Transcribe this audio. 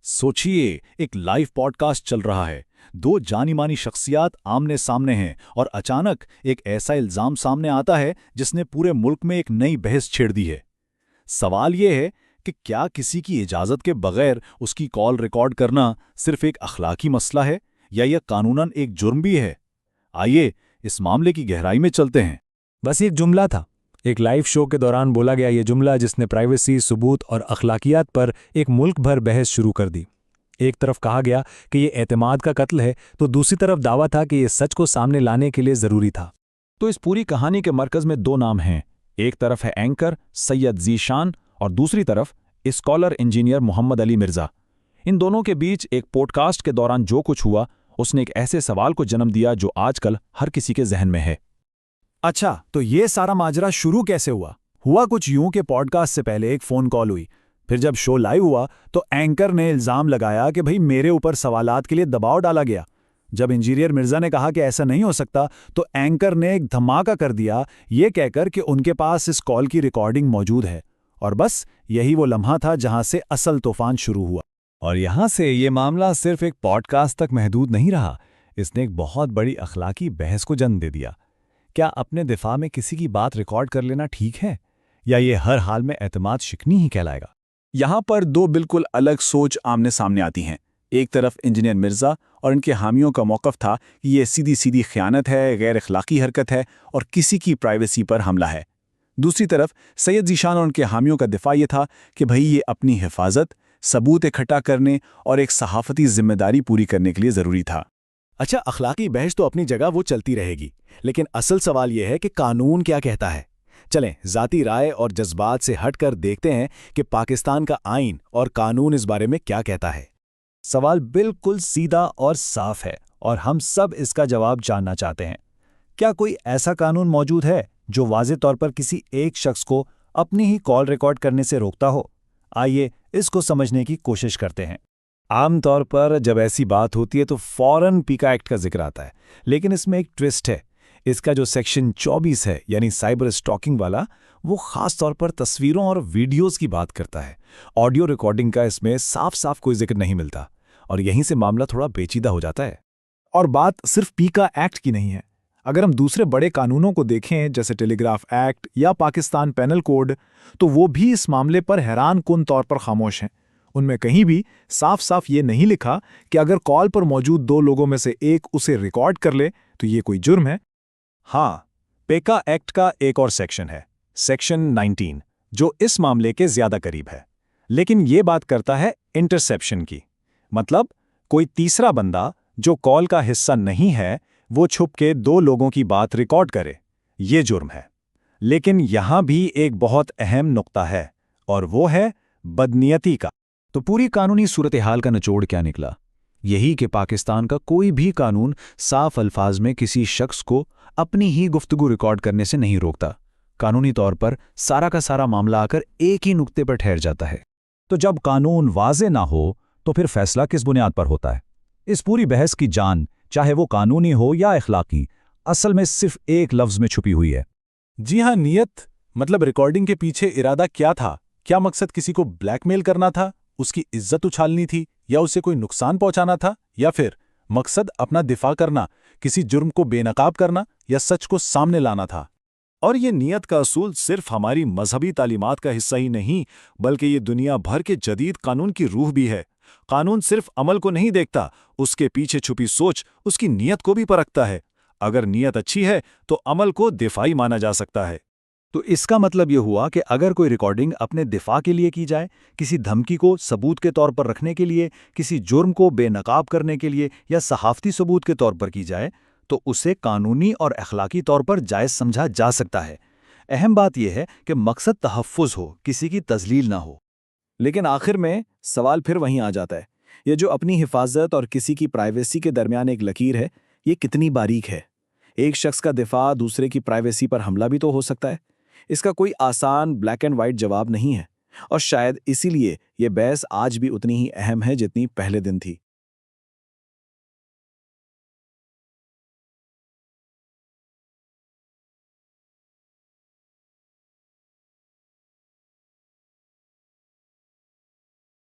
सोचिए, एक live podcast चल रहा है। दो जानी मानी शख्सियात आमने सामने हैं और अचानक एक ऐसा इल्जाम सामने आता है जिसने पूरे मुल्क में एक नई बहस छेड़ दी है। सवाल यह है कि क्या किसी की इजाज़त के बगैर उसकी कॉल रिकॉर्ड करना सिर्फ एक अखलाकी मसला है या यह कानूनन एक जुर्म भी है। आइए इस मामले की गहराई में चलते हैं। बस एक जुमला था, एक लाइव शो के दौरान बोला गया ये जुमला जिसने प्राइवेसी, सबूत और अखलाकियात पर एक मुल्क भर बहस शुरू कर दी। एक तरफ कहा गया कि ये एतमाद का कत्ल है, तो दूसरी तरफ दावा था कि ये सच को सामने लाने के लिए ज़रूरी था। तो इस पूरी कहानी के मरकज़ में दो नाम हैं। एक तरफ है एंकर सैयद ज़ीशान और दूसरी तरफ स्कॉलर इंजीनियर मोहम्मद अली मिर्ज़ा। इन दोनों के बीच एक पॉडकास्ट के दौरान जो कुछ हुआ, उसने एक ऐसे सवाल को जन्म दिया जो आजकल हर किसी के जहन में है। अच्छा, तो ये सारा माजरा शुरू कैसे हुआ? हुआ कुछ यूं कि पॉडकास्ट से पहले एक फ़ोन कॉल हुई। फिर जब शो लाइव हुआ तो एंकर ने इल्ज़ाम लगाया कि भाई मेरे ऊपर सवालात के लिए दबाव डाला गया। जब इंजीनियर मिर्ज़ा ने कहा कि ऐसा नहीं हो सकता, तो एंकर ने एक धमाका कर दिया ये कहकर कि उनके पास इस कॉल की रिकॉर्डिंग मौजूद है। और बस यही वो लम्हा था जहां से असल तूफान शुरू हुआ। और यहाँ से ये मामला सिर्फ एक पॉडकास्ट तक महदूद नहीं रहा, इसने एक बहुत बड़ी अखलाकी बहस को जन्म दे दिया। क्या अपने दिफा में किसी की बात रिकॉर्ड कर लेना ठीक है, या ये हर हाल में एतमाद शिकनी ही कहलाएगा? यहाँ पर दो बिल्कुल अलग सोच आमने सामने आती हैं। एक तरफ इंजीनियर मिर्ज़ा और इनके हामियों का मौक़िफ़ था कि ये सीधी सीधी ख़यानत है, गैर अखलाकी हरकत है और किसी की प्राइवेसी पर हमला है। दूसरी तरफ सैयद ज़ीशान और उनके हामियों का दिफा ये था कि भाई ये अपनी हिफाजत, सबूत इकट्ठा करने और एक सहाफ़ती ज़िम्मेदारी पूरी करने के लिए ज़रूरी था। अच्छा, अखलाकी बहस तो अपनी जगह वो चलती रहेगी, लेकिन असल सवाल यह है कि कानून क्या कहता है। चलें, ज़ाती राय और जज्बात से हटकर देखते हैं कि पाकिस्तान का आईन और कानून इस बारे में क्या कहता है। सवाल बिल्कुल सीधा और साफ है और हम सब इसका जवाब जानना चाहते हैं। क्या कोई ऐसा कानून मौजूद है जो वाज़े तौर पर किसी एक शख्स को अपनी ही कॉल रिकॉर्ड करने से रोकता हो? आइए इसको समझने की कोशिश करते हैं। आमतौर पर जब ऐसी बात होती है तो फ़ौरन पीका एक्ट का जिक्र आता है, लेकिन इसमें एक ट्विस्ट है। इसका जो सेक्शन 24 है, यानी साइबर स्टॉकिंग वाला, वो ख़ास तौर पर तस्वीरों और वीडियोज़ की बात करता है। ऑडियो रिकॉर्डिंग का इसमें साफ साफ कोई जिक्र नहीं मिलता और यहीं से मामला थोड़ा पेचीदा हो जाता है। और बात सिर्फ पीका एक्ट की नहीं है। अगर हम दूसरे बड़े कानूनों को देखें, जैसे टेलीग्राफ एक्ट या पाकिस्तान पेनल कोड, तो वो भी इस मामले पर हैरान कुन तौर पर खामोश हैं। उनमें कहीं भी साफ साफ ये नहीं लिखा कि अगर कॉल पर मौजूद दो लोगों में से एक उसे रिकॉर्ड कर ले तो ये कोई जुर्म है। हाँ, पेका एक्ट का एक और सेक्शन है, सेक्शन 19, जो इस मामले के ज्यादा करीब है। लेकिन ये बात करता है इंटरसेप्शन की, मतलब कोई तीसरा बंदा जो कॉल का हिस्सा नहीं है, वो छुप के दो लोगों की बात रिकॉर्ड करे, ये जुर्म है। लेकिन यहां भी एक बहुत अहम नुक्ता है, और वो है बदनीयती का। तो पूरी कानूनी सूरत हाल का निचोड़ क्या निकला? यही कि पाकिस्तान का कोई भी कानून साफ अल्फाज में किसी शख्स को अपनी ही गुफ्तगू रिकॉर्ड करने से नहीं रोकता। कानूनी तौर पर सारा का सारा मामला आकर एक ही नुक्ते पर ठहर जाता है। तो जब कानून वाज़े ना हो तो फिर फैसला किस बुनियाद पर होता है? इस पूरी बहस की जान, चाहे वो कानूनी हो या अखलाकी, असल में सिर्फ एक लफ्ज़ में छुपी हुई है। जी हाँ, नियत। मतलब रिकॉर्डिंग के पीछे इरादा क्या था? क्या मकसद किसी को ब्लैकमेल करना था, उसकी इज्जत उछालनी थी, या उसे कोई नुकसान पहुंचाना था, या फिर मकसद अपना दिफा करना, किसी जुर्म को बेनकाब करना या सच को सामने लाना था? और ये नियत का असूल सिर्फ हमारी मजहबी तालीमात का हिस्सा ही नहीं, बल्कि ये दुनिया भर के जदीद कानून की रूह भी है। कानून सिर्फ अमल को नहीं देखता, उसके पीछे छुपी सोच, उसकी नियत को भी परखता है। अगर नियत अच्छी है तो अमल को दिफाई माना जा सकता है। तो इसका मतलब यह हुआ कि अगर कोई रिकॉर्डिंग अपने दिफा के लिए की जाए, किसी धमकी को सबूत के तौर पर रखने के लिए, किसी जुर्म को बेनकाब करने के लिए या सहाफ़ती सबूत के तौर पर की जाए, तो उसे कानूनी और अखलाकी तौर पर जायज़ समझा जा सकता है। अहम बात यह है कि मकसद तहफ़्फ़ुज़ हो, किसी की तज़लील ना हो। लेकिन आखिर में सवाल फिर वहीं आ जाता है, ये जो अपनी हिफाजत और किसी की प्राइवेसी के दरमियान एक लकीर है, ये कितनी बारीक है? एक शख्स का दिफा दूसरे की प्राइवेसी पर हमला भी तो हो सकता है। इसका कोई आसान ब्लैक एंड वाइट जवाब नहीं है, और शायद इसीलिए ये बहस आज भी उतनी ही अहम है जितनी पहले दिन थी।